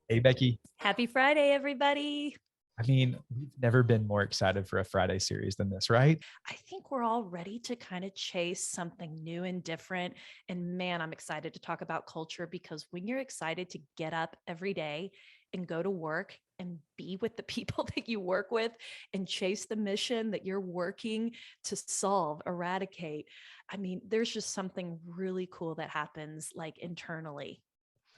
Hey, Becky. Happy Friday, everybody. I mean, we've never been more excited for a Friday series than this, right? I think we're all ready to kind of chase something new and different. And man, I'm excited to talk about culture because when you're excited to get up every day and go to work and be with the people that you work with and chase the mission that you're working to solve, eradicate, I mean, there's just something really cool that happens like internally.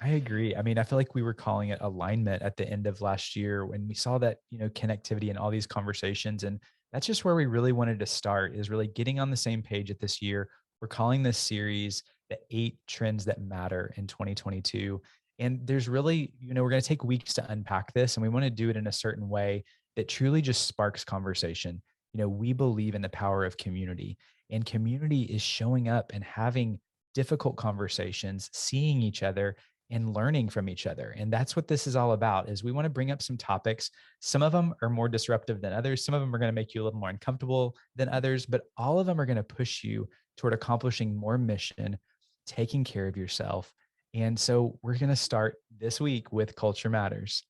I agree. I mean, I feel like we were calling it alignment at the end of last year when we saw that, connectivity and all these conversations. And that's just where we really wanted to start is really getting on the same page at this year. We're calling this series the 8 trends that matter in 2022. And there's really, we're going to take weeks to unpack this and we want to do it in a certain way that truly just sparks conversation. We believe in the power of community, and community is showing up and having difficult conversations, seeing each other and learning from each other. And that's what this is all about. Is we want to bring up some topics. Some of them are more disruptive than others. Some of them are going to make you a little more uncomfortable than others, but all of them are going to push you toward accomplishing more mission, taking care of yourself. And so we're going to start this week with Culture Matters.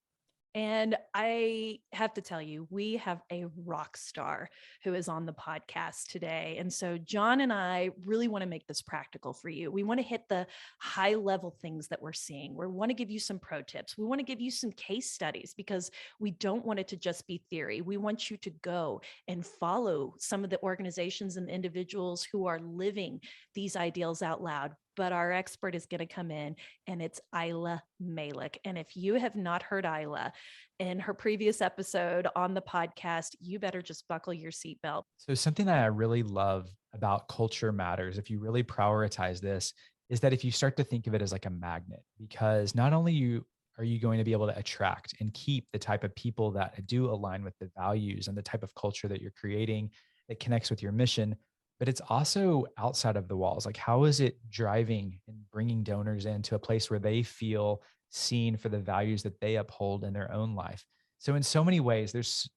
And I have to tell you, we have a rock star who is on the podcast today. And so, John and I really want to make this practical for you. We want to hit the high level things that we're seeing. We want to give you some pro tips. We want to give you some case studies because we don't want it to just be theory. We want you to go and follow some of the organizations and individuals who are living these ideals out loud. But our expert is going to come in, and it's Aila Malik. And if you have not heard Aila in her previous episode on the podcast, you better just buckle your seatbelt. So, something that I really love about Culture Matters, if you really prioritize this, is that if you start to think of it as like a magnet, because not only are you going to be able to attract and keep the type of people that do align with the values and the type of culture that you're creating that connects with your mission, but it's also outside of the walls. Like, how is it driving and bringing donors into a place where they feel seen for the values that they uphold in their own life? So in so many ways, there's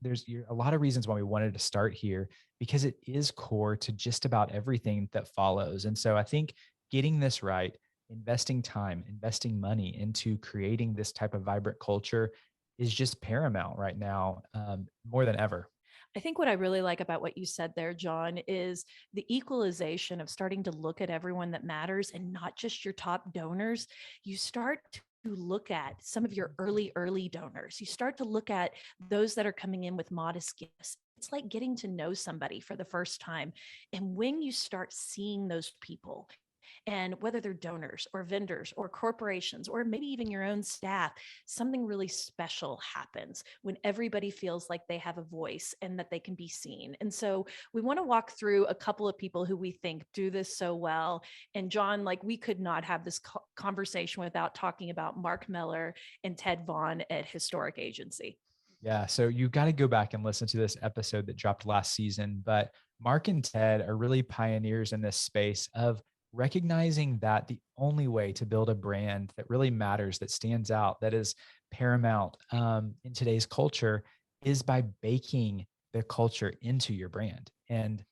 a lot of reasons why we wanted to start here, because it is core to just about everything that follows. And so I think getting this right, investing time, investing money into creating this type of vibrant culture is just paramount right now, more than ever. I think what I really like about what you said there, John, is the equalization of starting to look at everyone that matters and not just your top donors. You start to look at some of your early donors. You start to look at those that are coming in with modest gifts. It's like getting to know somebody for the first time. And when you start seeing those people, and whether they're donors or vendors or corporations or maybe even your own staff, something really special happens when everybody feels like they have a voice and that they can be seen. And so we want to walk through a couple of people who we think do this so well. And John, like, we could not have this conversation without talking about Mark Miller and Ted Vaughn at Historic Agency. Yeah. So you got to go back and listen to this episode that dropped last season. But Mark and Ted are really pioneers in this space of recognizing that the only way to build a brand that really matters, that stands out, that is paramount in today's culture is by baking the culture into your brand. And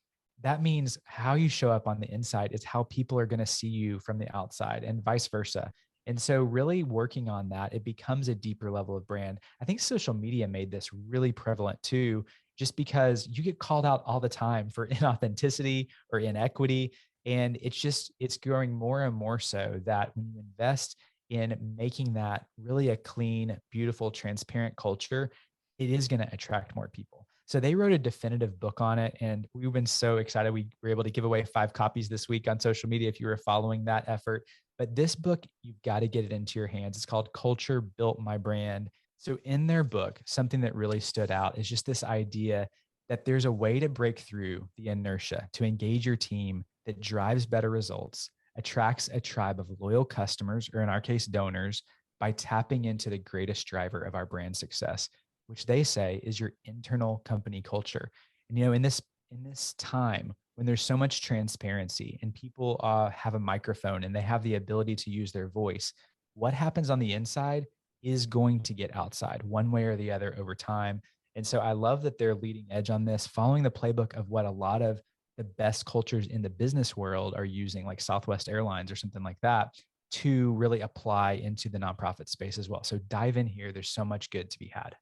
that means how you show up on the inside is how people are going to see you from the outside, and vice versa. And so, really working on that, it becomes a deeper level of brand. I think social media made this really prevalent too, just because you get called out all the time for inauthenticity or inequity. And it's growing more and more so that when you invest in making that really a clean, beautiful, transparent culture, it is going to attract more people. So they wrote a definitive book on it. And we've been so excited. We were able to give away 5 copies this week on social media if you were following that effort. But this book, you've got to get it into your hands. It's called Culture Built My Brand. So in their book, something that really stood out is just this idea that there's a way to break through the inertia, to engage your team that drives better results, attracts a tribe of loyal customers, or in our case, donors, by tapping into the greatest driver of our brand success, which they say is your internal company culture. And in this time when there's so much transparency and people have a microphone and they have the ability to use their voice, what happens on the inside is going to get outside one way or the other over time. And so I love that they're leading edge on this, following the playbook of what a lot of the best cultures in the business world are using, like Southwest Airlines or something like that, to really apply into the nonprofit space as well. So dive in here. There's so much good to be had.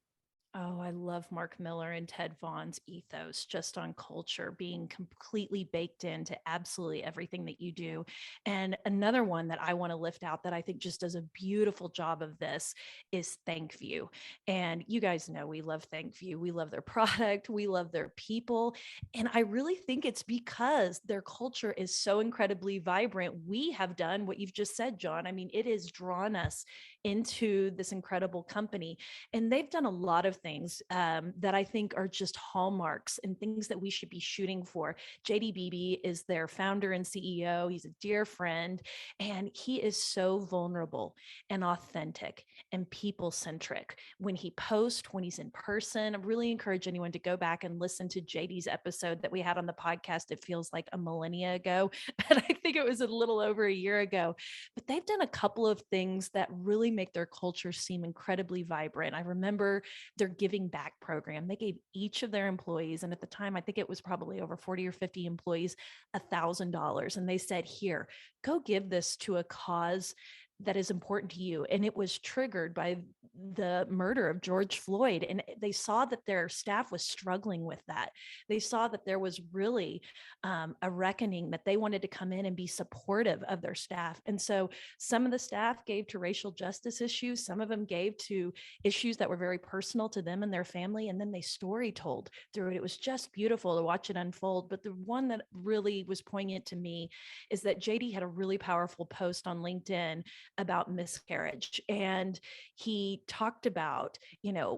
Oh, I love Mark Miller and Ted Vaughn's ethos just on culture being completely baked into absolutely everything that you do. And another one that I want to lift out that I think just does a beautiful job of this is Thankview. And you guys know we love Thankview. We love their product, we love their people. And I really think it's because their culture is so incredibly vibrant. We have done what you've just said, John. I mean, it has drawn us into this incredible company. And they've done a lot of things that I think are just hallmarks and things that we should be shooting for. JD Beebe is their founder and CEO. He's a dear friend, and he is so vulnerable and authentic and people centric when he posts, when he's in person. I really encourage anyone to go back and listen to JD's episode that we had on the podcast. It feels like a millennia ago, but I think it was a little over a year ago. But they've done a couple of things that really make their culture seem incredibly vibrant. I remember their giving back program. They gave each of their employees, and at the time, I think it was probably over 40 or 50 employees, $1,000. And they said, here, go give this to a cause that is important to you. And it was triggered by the murder of George Floyd. And they saw that their staff was struggling with that. They saw that there was really a reckoning that they wanted to come in and be supportive of their staff. And so some of the staff gave to racial justice issues. Some of them gave to issues that were very personal to them and their family. And then they story told through it. It was just beautiful to watch it unfold. But the one that really was poignant to me is that JD had a really powerful post on LinkedIn about miscarriage. And he talked about,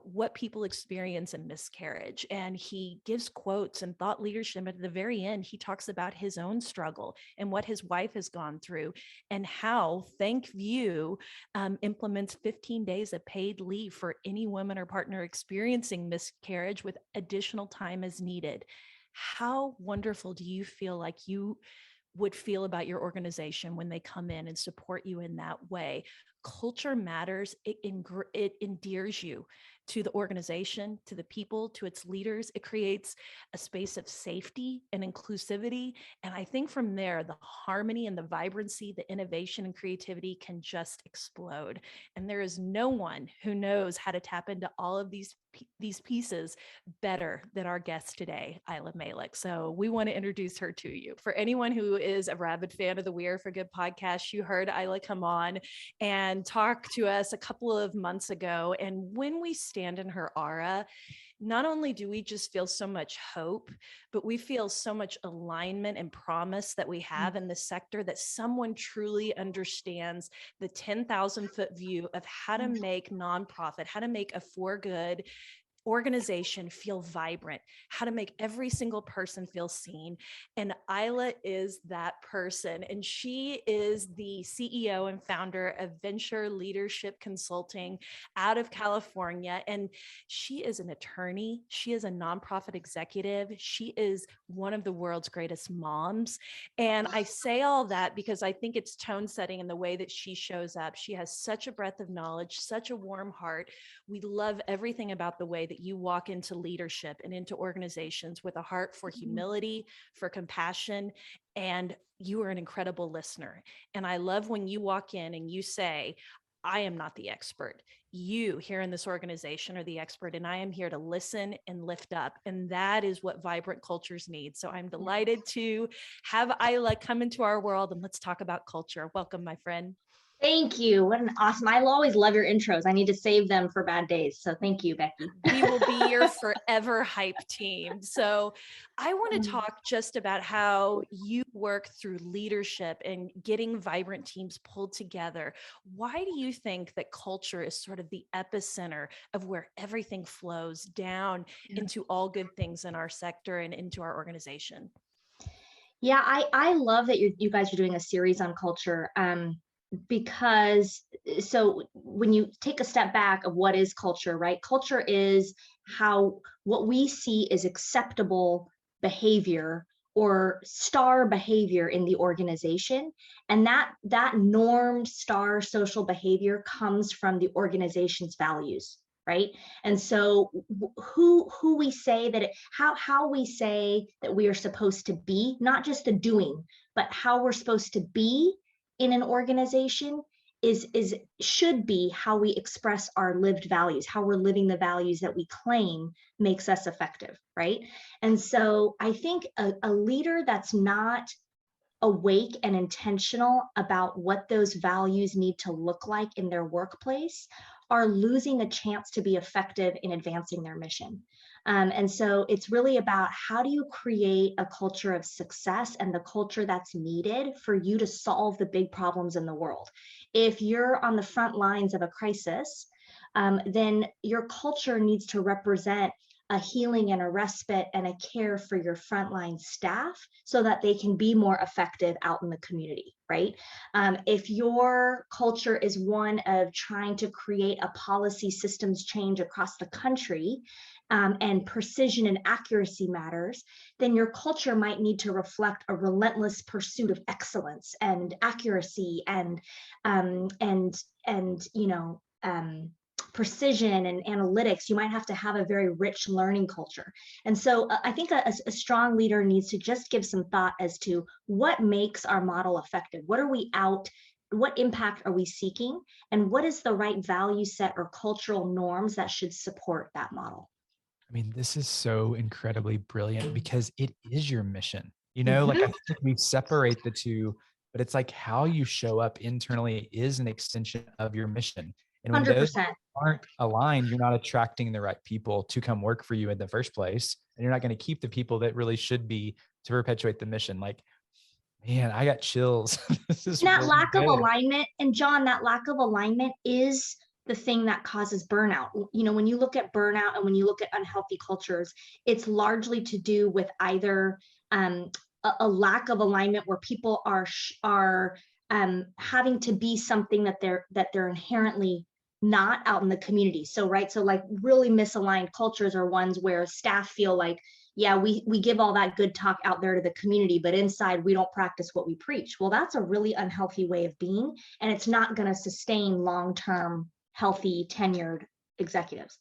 what people experience in miscarriage. And he gives quotes and thought leadership. At the very end, he talks about his own struggle and what his wife has gone through and how Thankview implements 15 days of paid leave for any woman or partner experiencing miscarriage with additional time as needed. How wonderful do you feel like you would feel about your organization when they come in and support you in that way? Culture matters. It endears you to the organization, to the people, to its leaders. It creates a space of safety and inclusivity. And I think from there, the harmony and the vibrancy, the innovation and creativity can just explode. And there is no one who knows how to tap into all of these pieces better than our guest today, Aila Malik. So we want to introduce her to you. For anyone who is a rabid fan of the We Are for Good podcast, you heard Aila come on and talk to us a couple of months ago. And when we stand in her aura, not only do we just feel so much hope, but we feel so much alignment and promise that we have in the sector, that someone truly understands the 10,000-foot view of how to make nonprofit, how to make a for good organization feel vibrant, how to make every single person feel seen. And Aila is that person. And she is the CEO and founder of Venture Leadership Consulting out of California. And she is an attorney. She is a nonprofit executive. She is one of the world's greatest moms. And I say all that because I think it's tone setting in the way that she shows up. She has such a breadth of knowledge, such a warm heart. We love everything about the way that you walk into leadership and into organizations with a heart for humility, for compassion, and you are an incredible listener. And I love when you walk in and you say, I am not the expert. You here in this organization are the expert, and I am here to listen and lift up. And that is what vibrant cultures need. So I'm delighted to have Aila come into our world, and let's talk about culture. Welcome, my friend. Thank you. What an awesome, I always love your intros. I need to save them for bad days. So thank you, Becky. We will be your forever hype team. So I want to talk just about how you work through leadership and getting vibrant teams pulled together. Why do you think that culture is sort of the epicenter of where everything flows down into all good things in our sector and into our organization? Yeah, I love that you guys are doing a series on culture. Because so when you take a step back of what is culture, right? Culture is what we see is acceptable behavior or star behavior in the organization. And that normed star social behavior comes from the organization's values, right? And so who we say that how we say that we are supposed to be, not just the doing, but how we're supposed to be, in an organization is should be how we express our lived values, how we're living the values that we claim makes us effective, right? And so I think a leader that's not awake and intentional about what those values need to look like in their workplace are losing a chance to be effective in advancing their mission. And so it's really about how do you create a culture of success and the culture that's needed for you to solve the big problems in the world. If you're on the front lines of a crisis, then your culture needs to represent a healing and a respite and a care for your frontline staff so that they can be more effective out in the community, right? If your culture is one of trying to create a policy systems change across the country, and precision and accuracy matters, then your culture might need to reflect a relentless pursuit of excellence and accuracy and precision and analytics. You might have to have a very rich learning culture. And so I think a strong leader needs to just give some thought as to what makes our model effective. What impact are we seeking? And what is the right value set or cultural norms that should support that model? I mean, this is so incredibly brilliant because it is your mission. Like I think we separate the two, but it's like how you show up internally is an extension of your mission. And when those 100%. aren't aligned, you're not attracting the right people to come work for you in the first place. And you're not going to keep the people that really should be to perpetuate the mission. Like, man, I got chills. This is That really lack of good. alignment, and John, that lack of alignment is the thing that causes burnout. When you look at burnout and when you look at unhealthy cultures, it's largely to do with either a lack of alignment where people are having to be something that they're inherently not out in the community. So like really misaligned cultures are ones where staff feel like, yeah, we give all that good talk out there to the community, but inside we don't practice what we preach. Well, that's a really unhealthy way of being, and it's not going to sustain long-term, healthy, tenured executives.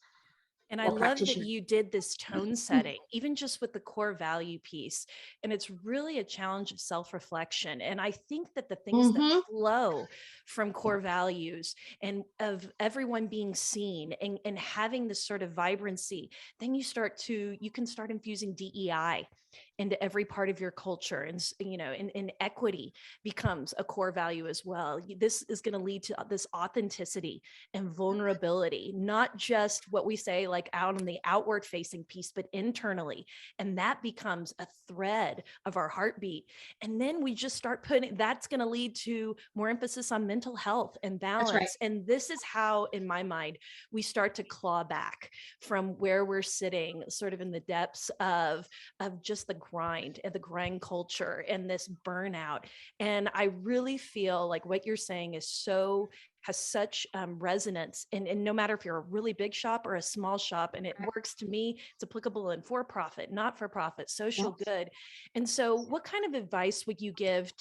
And I love that you did this tone setting, even just with the core value piece. And it's really a challenge of self-reflection. And I think that the things that flow from core values and of everyone being seen and having this sort of vibrancy, then you can start infusing DEI into every part of your culture. And equity becomes a core value as well. This is going to lead to this authenticity and vulnerability, not just what we say like out on the outward facing piece, but internally. And that becomes a thread of our heartbeat. And then we just start that's going to lead to more emphasis on mental health and balance. Right. And this is how, in my mind, we start to claw back from where we're sitting sort of in the depths of just the grind culture and this burnout. And I really feel like what you're saying has such resonance. And no matter if you're a really big shop or a small shop, and it works to me, it's applicable in for-profit, not-for-profit, social good. And so what kind of advice would you give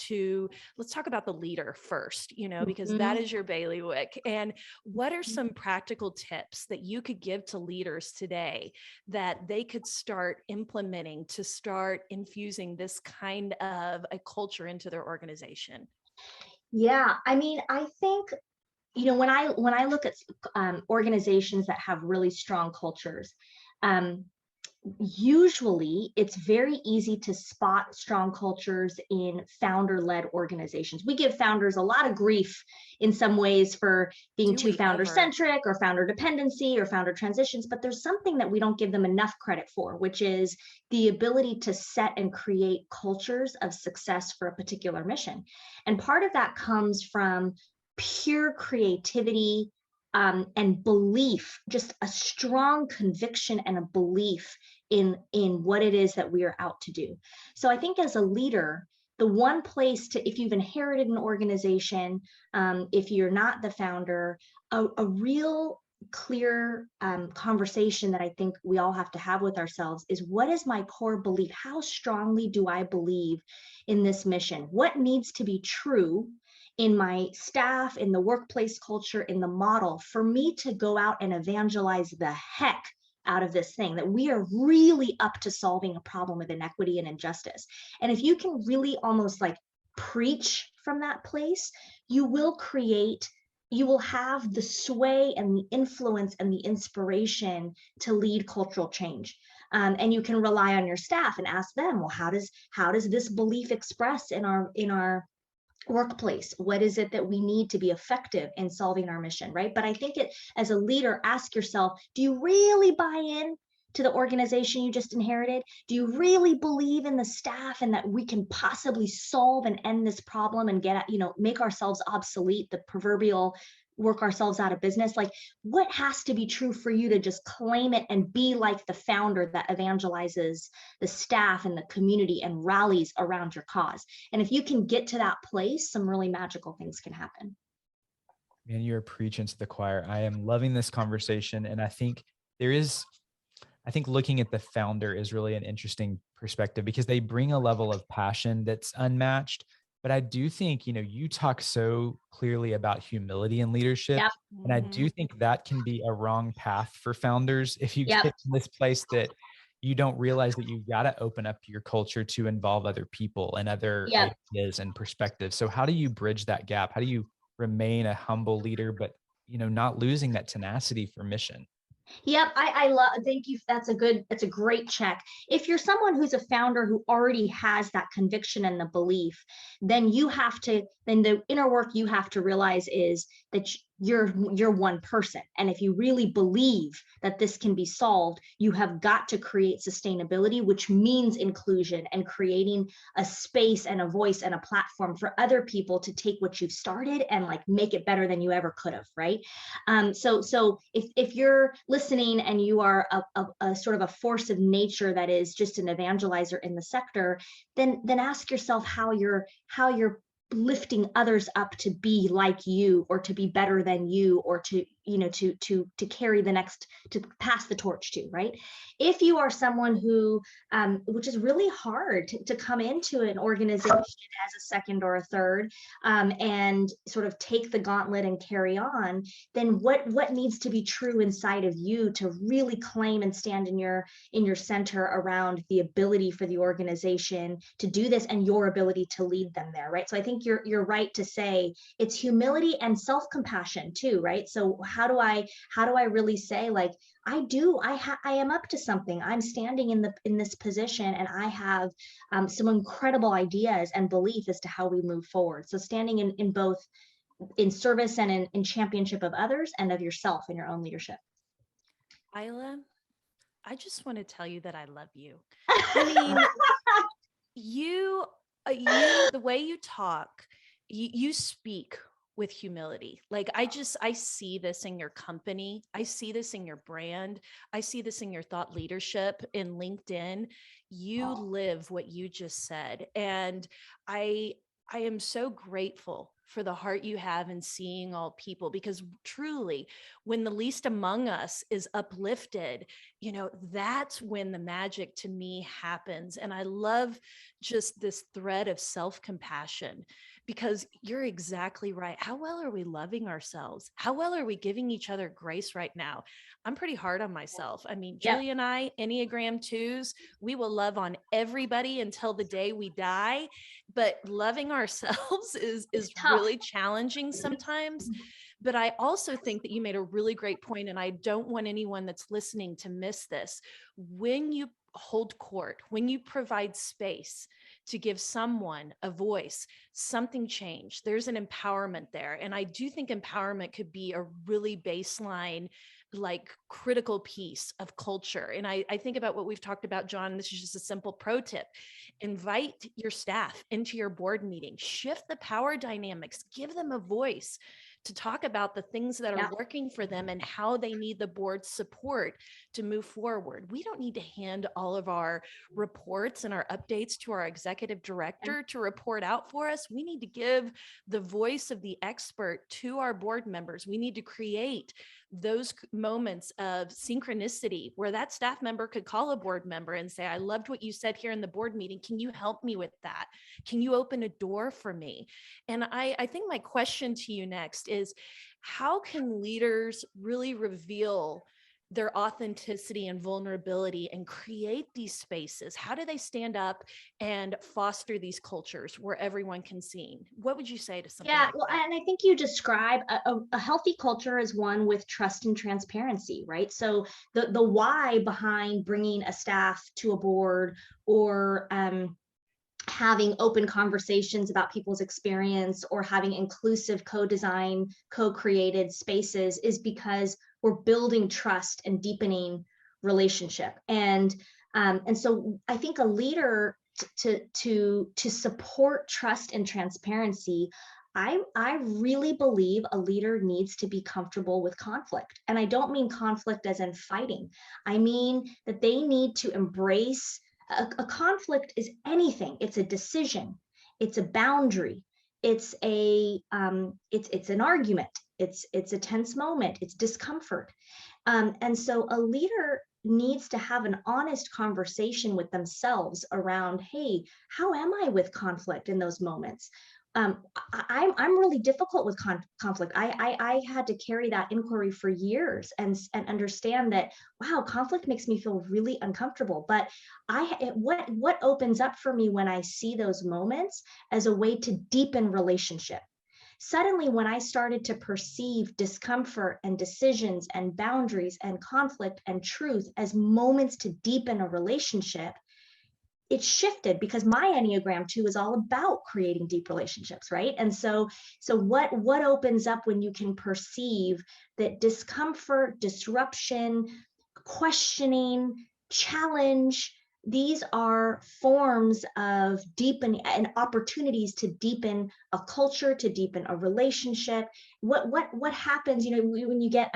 let's talk about the leader first, because that is your bailiwick. And what are some practical tips that you could give to leaders today that they could start implementing to start infusing this kind of a culture into their organization? Yeah, I mean, I think when I look at organizations that have really strong cultures, usually it's very easy to spot strong cultures in founder-led organizations. We give founders a lot of grief in some ways for being too founder-centric or founder dependency or founder transitions, but there's something that we don't give them enough credit for, which is the ability to set and create cultures of success for a particular mission. And part of that comes from pure creativity and belief, just a strong conviction and a belief in what it is that we are out to do. So I think as a leader, the one place if you've inherited an organization, if you're not the founder, a real clear conversation that I think we all have to have with ourselves is, what is my core belief? How strongly do I believe in this mission? What needs to be true in my staff, in the workplace culture, in the model, for me to go out and evangelize the heck out of this thing, that we are really up to solving a problem of inequity and injustice. And if you can really almost like preach from that place, you will have the sway and the influence and the inspiration to lead cultural change. And you can rely on your staff and ask them, well, how does this belief express in our workplace? What is it that we need to be effective in solving our mission, right? But I think as a leader, ask yourself, do you really buy in to the organization you just inherited? Do you really believe in the staff and that we can possibly solve and end this problem and make ourselves obsolete, the proverbial work ourselves out of business? Like, what has to be true for you to just claim it and be like the founder that evangelizes the staff and the community and rallies around your cause? And if you can get to that place, some really magical things can happen. Man, you're preaching to the choir. I am loving this conversation. And I think looking at the founder is really an interesting perspective because they bring a level of passion that's unmatched. But I do think, you talk so clearly about humility and leadership. Yep. And I do think that can be a wrong path for founders if you Yep. get to this place that you don't realize that you've got to open up your culture to involve other people and other Yep. ideas and perspectives. So how do you bridge that gap? How do you remain a humble leader, but not losing that tenacity for mission? Yep, I love, thank you. That's a great check. If you're someone who's a founder who already has that conviction and the belief, then the inner work you have to realize is that you're one person. And if you really believe that this can be solved, you have got to create sustainability, which means inclusion and creating a space and a voice and a platform for other people to take what you've started and like make it better than you ever could have, right? So if you're listening and you are a sort of a force of nature that is just an evangelizer in the sector, then ask yourself how you're lifting others up to be like you or to be better than you or to carry the next, to pass the torch to, right? If you are someone who which is really hard to come into an organization as a second or a third and sort of take the gauntlet and carry on, then what needs to be true inside of you to really claim and stand in your center around the ability for the organization to do this and your ability to lead them there, right? So I think you're right to say it's humility and self-compassion too, right? So how do I really say, like, I am up to something. I'm standing in this position and I have some incredible ideas and belief as to how we move forward. So standing in both in service and in championship of others and of yourself in your own leadership. Aila, I just want to tell you that I love you. I mean, you, the way you talk, you speak with humility. Like I see this in your company. I see this in your brand. I see this in your thought leadership in LinkedIn. You live what you just said. And I am so grateful for the heart you have in seeing all people, because truly when the least among us is uplifted, that's when the magic to me happens. And I love just this thread of self-compassion, because you're exactly right. How well are we loving ourselves? How well are we giving each other grace right now? I'm pretty hard on myself. I mean, Julie and I, Enneagram 2s, we will love on everybody until the day we die. But loving ourselves is really challenging sometimes. But I also think that you made a really great point, and I don't want anyone that's listening to miss this. When you hold court, when you provide space to give someone a voice, something changed. There's an empowerment there. And I do think empowerment could be a really baseline, like critical piece of culture. And I think about what we've talked about, John. This is just a simple pro tip. Invite your staff into your board meeting, shift the power dynamics, give them a voice to talk about the things that are working for them and how they need the board's support to move forward. We don't need to hand all of our reports and our updates to our executive director to report out for us. We need to give the voice of the expert to our board members. We need to create those moments of synchronicity where that staff member could call a board member and say, I loved what you said here in the board meeting. Can you help me with that? Can you open a door for me? And I think my question to you next is, how can leaders really reveal their authenticity and vulnerability and create these spaces? How do they stand up and foster these cultures where everyone can see? What would you say to something like Well, that? and I think you describe a healthy culture as one with trust and transparency, right? So the why behind bringing a staff to a board, or having open conversations about people's experience, or having inclusive co-design, co-created spaces, is because we're building trust and deepening relationship. And so I think a leader, to support trust and transparency, I really believe a leader needs to be comfortable with conflict. And I don't mean conflict as in fighting. I mean that they need to embrace a conflict is anything. It's a decision, it's a boundary, it's it's an argument, it's a tense moment, it's discomfort. And so a leader needs to have an honest conversation with themselves around, hey, how am I with conflict in those moments? I'm really difficult with conflict. I had to carry that inquiry for years, and understand that, wow, conflict makes me feel really uncomfortable. But what opens up for me when I see those moments as a way to deepen relationship. Suddenly, when I started to perceive discomfort and decisions and boundaries and conflict and truth as moments to deepen a relationship, it shifted, because my Enneagram 2 is all about creating deep relationships, right? And so what opens up when you can perceive that discomfort, disruption, questioning, challenge, these are forms of deepen and opportunities to deepen a culture, to deepen a relationship. What happens, when you get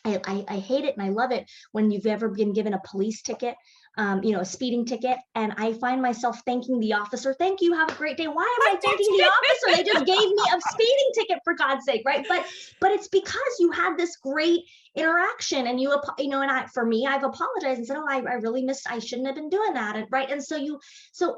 I hate it and I love it when you've ever been given a police ticket, a speeding ticket, and I find myself thanking the officer. Thank you. Have a great day. Why am I thanking the officer? They just gave me a speeding ticket, for God's sake, right? But it's because you had this great interaction, and for me, I've apologized and said, oh, I really missed. I shouldn't have been doing that, and right. And so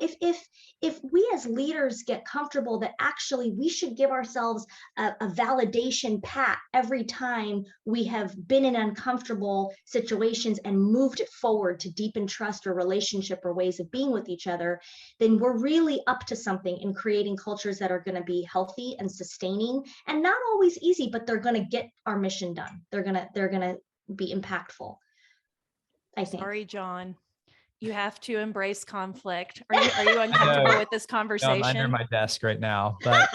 if we as leaders get comfortable that actually we should give ourselves a validation pat every time we have been in uncomfortable situations and moved it forward to deepen trust or relationship or ways of being with each other, then we're really up to something in creating cultures that are going to be healthy and sustaining, and not always easy, but they're going to get our mission done. They're going to be impactful, I think. Sorry, John. You have to embrace conflict. Are you uncomfortable with this conversation? No, I'm under my desk right now, but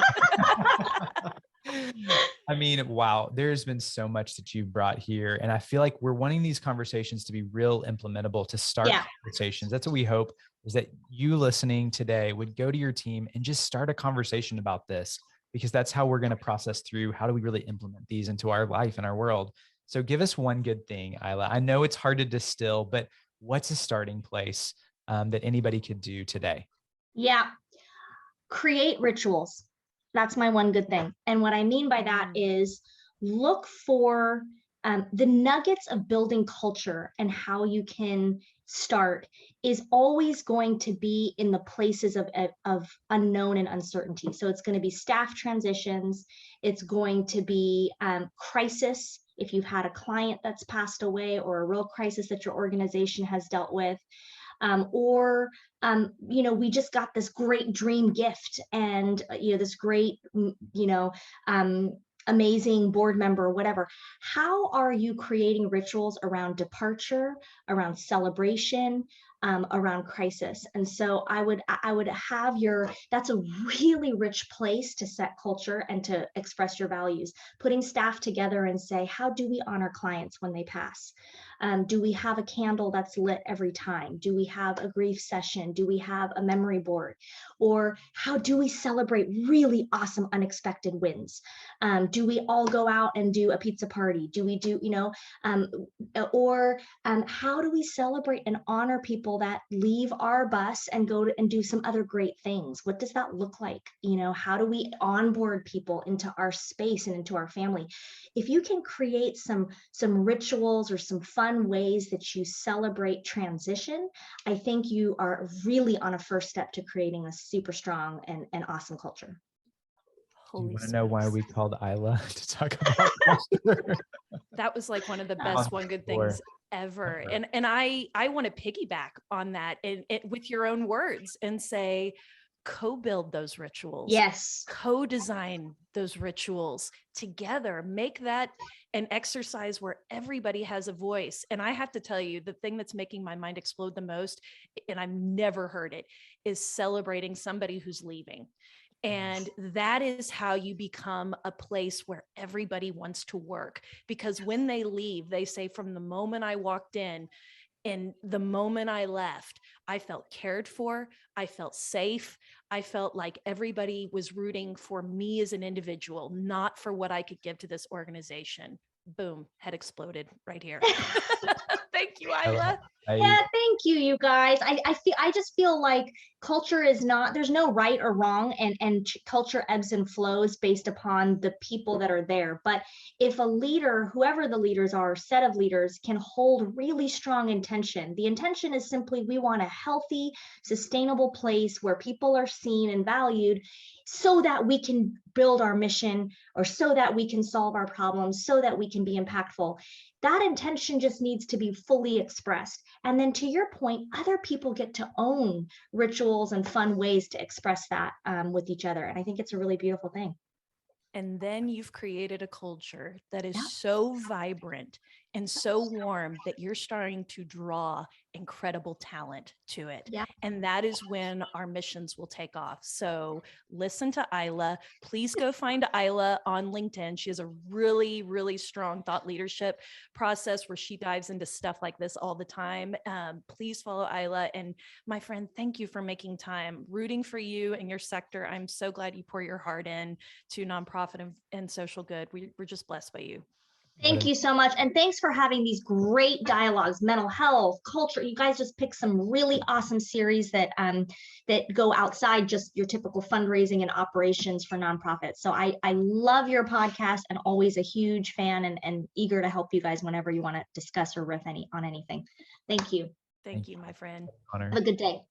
I mean, wow, there's been so much that you've brought here. And I feel like we're wanting these conversations to be real implementable, to start conversations. That's what we hope, is that you listening today would go to your team and just start a conversation about this, because that's how we're going to process through, how do we really implement these into our life and our world. So give us one good thing, Aila. I know it's hard to distill, but what's a starting place that anybody could do today? Yeah. Create rituals. That's my one good thing. And what I mean by that is look for the nuggets of building culture, and how you can start is always going to be in the places of unknown and uncertainty. So it's going to be staff transitions. It's going to be crisis. If you've had a client that's passed away, or a real crisis that your organization has dealt with, we just got this great dream gift, and this great amazing board member, whatever. How are you creating rituals around departure, around celebration, around crisis? And so I would have that's a really rich place to set culture and to express your values. Putting staff together and say, how do we honor clients when they pass? Do we have a candle that's lit every time? Do we have a grief session? Do we have a memory board? Or how do we celebrate really awesome unexpected wins? Do we all go out and do a pizza party? Do we do, how do we celebrate and honor people that leave our bus and go and do some other great things? What does that look like? How do we onboard people into our space and into our family? If you can create some rituals or some fun ways that you celebrate transition, I think you are really on a first step to creating a super strong and awesome culture. Do you Holy want to know why smokes. we called Aila to talk about culture? That was like one of the best one good things ever. And I want to piggyback on that and with your own words and say, co-build those rituals. Yes. Co-design those rituals together. Make that an exercise where everybody has a voice. And I have to tell you, the thing that's making my mind explode the most, and I've never heard it, is celebrating somebody who's leaving. And that is how you become a place where everybody wants to work. Because when they leave, they say, from the moment I walked in and the moment I left, I felt cared for. I felt safe. I felt like everybody was rooting for me as an individual, not for what I could give to this organization. Boom, head exploded right here. Thank you, Aila. Yeah, thank you, you guys. I just feel like culture is not, there's no right or wrong, and culture ebbs and flows based upon the people that are there. But if a leader, whoever the leaders are, set of leaders, can hold really strong intention, the intention is simply, we want a healthy, sustainable place where people are seen and valued, so that we can build our mission, or so that we can solve our problems, so that we can be impactful. That intention just needs to be fully expressed. And then, to your point, other people get to own rituals and fun ways to express that with each other. And I think it's a really beautiful thing. And then you've created a culture that is so vibrant and so warm that you're starting to draw incredible talent to it. Yeah. And that is when our missions will take off. So listen to Aila. Please go find Aila on LinkedIn. She has a really, really strong thought leadership process where she dives into stuff like this all the time. Please follow Aila. And my friend, thank you for making time. Rooting for you and your sector. I'm so glad you pour your heart in to nonprofit and social good. We're just blessed by you. Thank you so much. And thanks for having these great dialogues, mental health, culture. You guys just picked some really awesome series that that go outside just your typical fundraising and operations for nonprofits. So I love your podcast, and always a huge fan and eager to help you guys whenever you want to discuss or riff on anything. Thank you. Thank you, my friend. Honor. Have a good day.